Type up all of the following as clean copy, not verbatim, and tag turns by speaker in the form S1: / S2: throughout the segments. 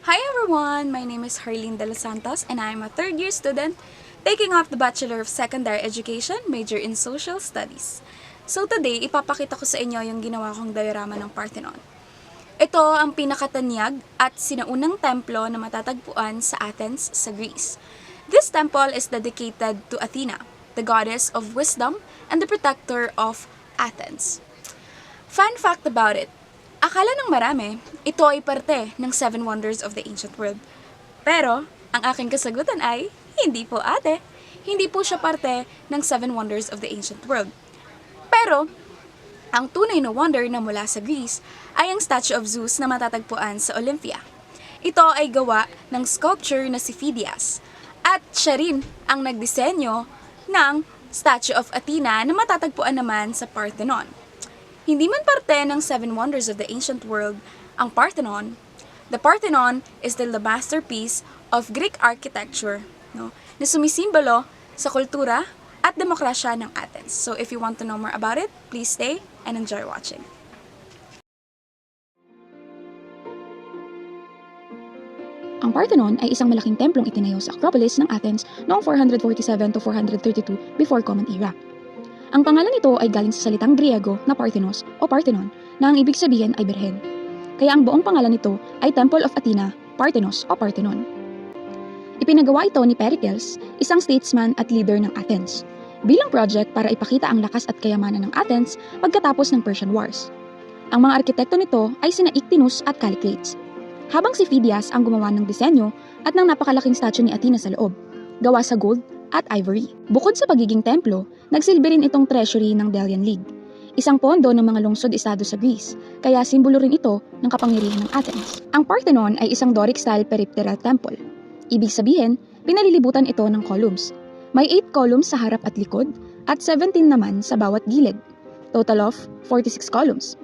S1: Hi everyone! My name is Harleen De Los Santos and I am a third-year student taking up the Bachelor of Secondary Education, major in Social Studies. So today, ipapakita ko sa inyo yung ginawa kong diorama ng Parthenon. Ito ang pinakatanyag at sinaunang templo na matatagpuan sa Athens sa Greece. This temple is dedicated to Athena, the goddess of wisdom and the protector of Athens. Fun fact about it, akala ng marami, ito ay parte ng Seven Wonders of the Ancient World. Pero, ang aking kasagutan ay, hindi po ate. Hindi po siya parte ng Seven Wonders of the Ancient World. Pero, ang tunay na wonder na mula sa Greece ay ang statue of Zeus na matatagpuan sa Olympia. Ito ay gawa ng sculpture na si Phidias. At siya rin ang nagdisenyo ng statue of Athena na matatagpuan naman sa Parthenon. Hindi man parte ng Seven Wonders of the Ancient World ang Parthenon, the Parthenon is still the masterpiece of Greek architecture, na sumisimbolo sa kultura at demokrasya ng Athens. So if you want to know more about it, please stay and enjoy watching.
S2: Ang Parthenon ay isang malaking templong itinayo sa Acropolis ng Athens noong 447 to 432 before Common Era. Ang pangalan nito ay galing sa salitang Griego na Parthenos o Parthenon na ang ibig sabihin ay birhen. Kaya ang buong pangalan nito ay Temple of Athena, Parthenos o Parthenon. Ipinagawa ito ni Pericles, isang statesman at leader ng Athens, bilang project para ipakita ang lakas at kayamanan ng Athens pagkatapos ng Persian Wars. Ang mga arkitekto nito ay sina Ictinus at Callicrates, habang si Phidias ang gumawa ng disenyo at ng napakalaking statue ni Athena sa loob, gawa sa gold at ivory. Bukod sa pagiging templo, nagsilbi rin itong treasury ng Delian League, isang pondo ng mga lungsod-estado sa Greece, kaya simbolo rin ito ng kapangyarihan ng Athens. Ang Parthenon ay isang Doric-style peripteral temple. Ibig sabihin, pinalilibutan ito ng columns. May 8 columns sa harap at likod at 17 naman sa bawat gilid. Total of 46 columns.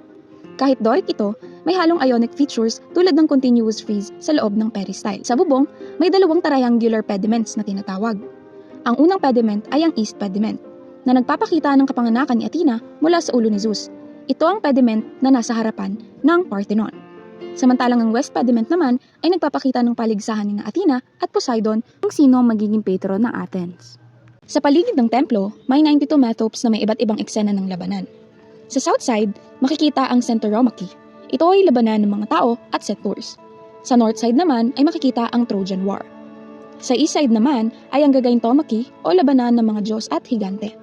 S2: Kahit Doric ito, may halong Ionic features tulad ng continuous frieze sa loob ng peristyle. Sa bubong, may 2 triangular pediments na tinatawag. Ang unang pediment ay ang East Pediment, na nagpapakita ng kapanganakan ni Athena mula sa ulo ni Zeus. Ito ang pediment na nasa harapan ng Parthenon. Samantalang ang West Pediment naman ay nagpapakita ng paligsahan ni Athena at Poseidon kung sino ang magiging patron ng Athens. Sa paligid ng templo, may 92 metopes na may iba't ibang eksena ng labanan. Sa south side, makikita ang Centauromachi. Ito ay labanan ng mga tao at centaurs. Sa north side naman ay makikita ang Trojan War. Sa east side naman ay ang Gagaintomachi o labanan ng mga Diyos at higante.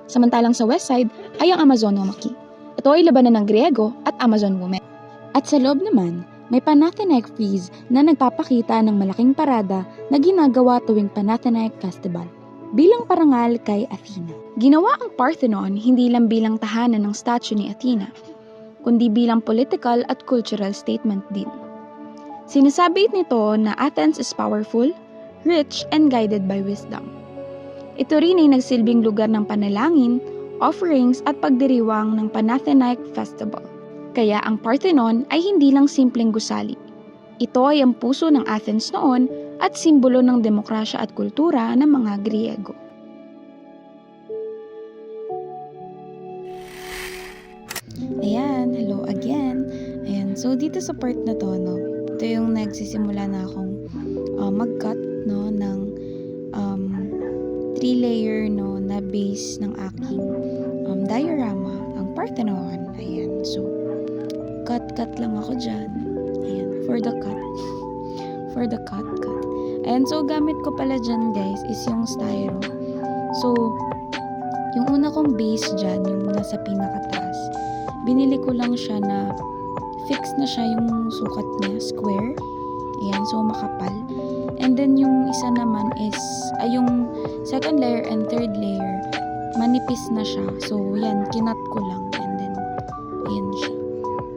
S2: Samantalang sa west side ay ang Amazonomachy. Ito ay labanan ng Griego at Amazon women. At sa loob naman, may Panathenaic frieze na nagpapakita ng malaking parada na ginagawa tuwing Panathenaic Festival bilang parangal kay Athena. Ginawa ang Parthenon hindi lang bilang tahanan ng statue ni Athena, kundi bilang political at cultural statement din. Sinasabi nito na Athens is powerful, rich, and guided by wisdom. Ito rin ay nagsilbing lugar ng panalangin, offerings at pagdiriwang ng Panathenaic Festival. Kaya ang Parthenon ay hindi lang simpleng gusali. Ito ay ang puso ng Athens noon at simbolo ng demokrasya at kultura ng mga Griego. Ayan, hello again. Ayan, so dito sa part na to, ito yung nagsisimula na akong mag-cut ng 3-layer na base ng aking diorama, ang Parthenon. Ayan, so cut lang ako dyan. Ayan, for the cut. Ayan, so gamit ko pala dyan guys is yung styro. So, yung una kong base dyan, yung nasa pinakataas, binili ko lang siya na fix na siya yung sukat niya, square. Ayan, so makapal. And then yung isa naman is, yung second layer and third layer, manipis na siya. So, yan, kinat ko lang. And then, ayan siya.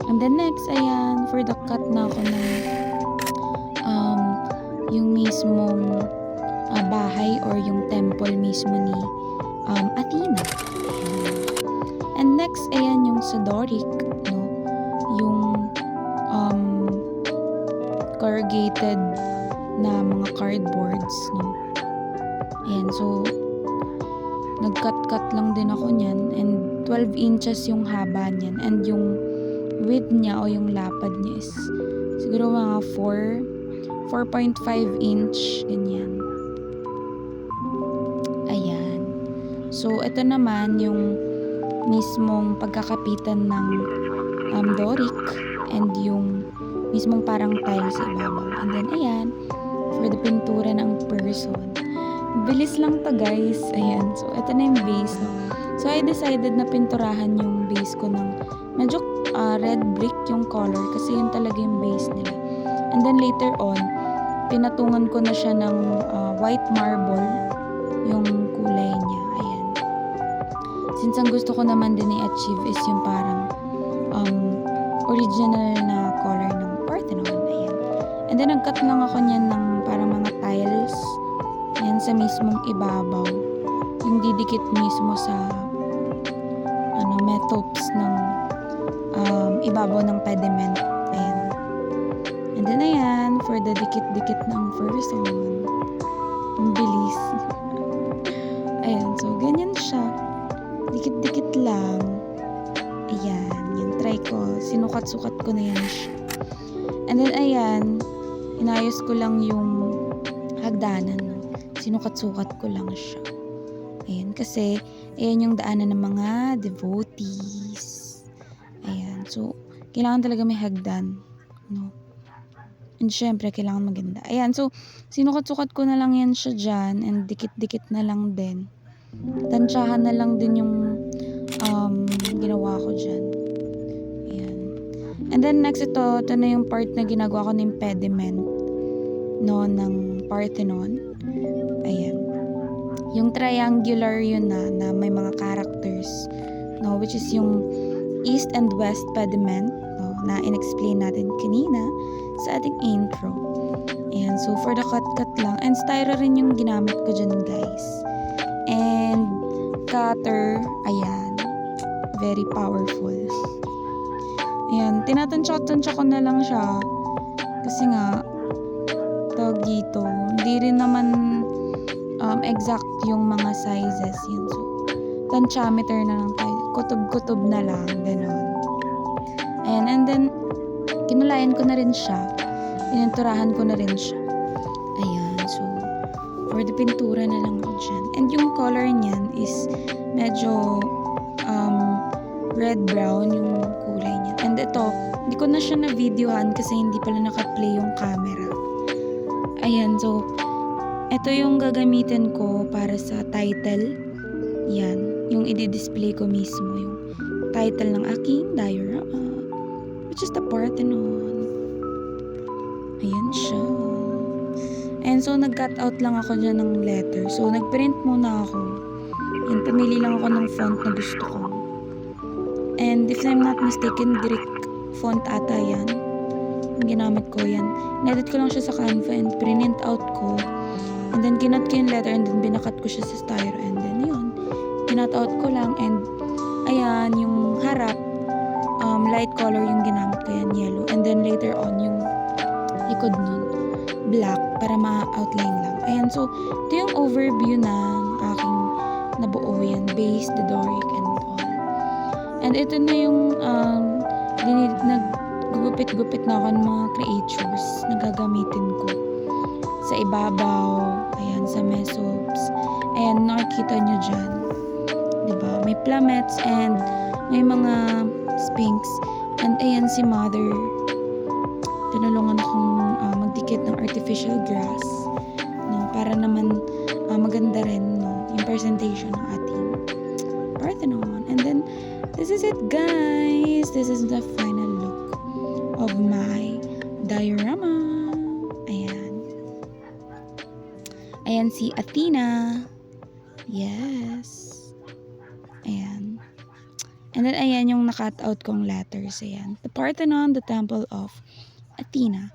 S2: And then next, ayan, for the cut na ako ng yung mismong bahay or yung temple mismo ni Athena. Ayan. And next, ayan yung sa Doric, yung corrugated na mga cardboards, Ayan, so nag-cut lang din ako niyan, and 12 inches yung haba niyan, and yung width niya o yung lapad niya is siguro mga 4 4.5 inch, ganyan. Ayan. So, ito naman yung mismong pagkakapitan ng Doric and yung mismong parang tile sa ibabaw. And then, ayan, for the pintura ng person. Bilis lang to, guys. Ayan. So, ito na yung base. No? So, I decided na pinturahan yung base ko ng medyo red brick yung color kasi yun talaga yung base nila. And then, later on, pinatungan ko na siya ng white marble yung kulay niya. Ayan. Since ang gusto ko naman din i-achieve is yung parang original na color ng Parthenon. Ayan. And then, nag-cut lang ako niyan ng parang mga tiles. Ayan, sa mismong ibabaw. Yung didikit mismo sa metopes ng ibabaw ng pediment. Ayan. And then, ayan, for the dikit-dikit ng person. Ang bilis. Ayan, so, ganyan siya. Dikit-dikit lang. Ayan, yan, try ko. Sinukat-sukat ko na yan siya. And then, ayan, inayos ko lang yung hagdanan. No? Sinukat-sukat ko lang siya. Ayan, kasi, ayan yung daanan ng mga devotees. Ayan, so, kailangan talaga may hagdan. No? And syempre, kailangan maganda. Ayan, so, sinukat-sukat ko na lang yan siya dyan. And dikit-dikit na lang din. Tansyahan na lang din yung ginawa ko dyan. Ayan. And then next ito na yung part na ginagawa ko ng impediment no, ng Parthenon. Ayan. Yung triangular yun na may mga characters no, which is yung east and west pediment no, na in-explain natin kanina sa ating intro. Ayan. So for the cut lang. And styro rin yung ginamit ko dyan, guys. And cutter, ayan, very powerful. Ayan, tinatansya ko na lang siya kasi nga tawag dito, hindi rin naman exact yung mga sizes yun. So, tensyometer na lang tayo, kutob-kutob na lang, gano'n. Ayan, and then kinulayan ko na rin siya, pininturahan ko na rin siya. Ayan, so for the pintura na lang ako dyan. And yung color niyan is medyo red-brown yung kulay niya. And ito, hindi ko na siya na-videohan kasi hindi pala naka-play yung camera. Ayan, so ito yung gagamitin ko para sa title. Yan, yung i-display ko mismo. Yung title ng aking diorama, which is the Parthenon. Ayan siya. And so, nag-cut out lang ako dyan ng letter. So, nag-print muna ako. And pumili lang ako ng font na gusto ko. And if I'm not mistaken, Greek font ata yan. Yung ginamit ko yan. Edit ko lang siya sa Canva and print out ko. And then, kinat ko yung letter and then binakat ko siya sa styro. And then, yun. Kinat out ko lang and ayan, yung harap, light color yung ginamit ko yan, yellow. And then, later on, yung likod nun, black para ma-outline lang. Ayan, so, ito yung overview ng aking nabuo yan. Base, the Doric, and all. And ito na yung naggugupit-gupit na ako ng mga creatures na gagamitin ko. Sa ibabaw, ayan, sa mesopes. Ayan, nakikita nyo dyan. Diba? May plummets and may mga sphinx. And ayan si Mother. Tinulungan akong magdikit ng artificial grass, no, para naman maganda rin, no, yung presentation ng ating Parthenon. And then this is it, guys. This is the final look of my diorama. Ayan. Ayan si Athena. Yes. Ayan. And then ayan yung nakat out kong letters. Ayan. The Parthenon, the Temple of Athena.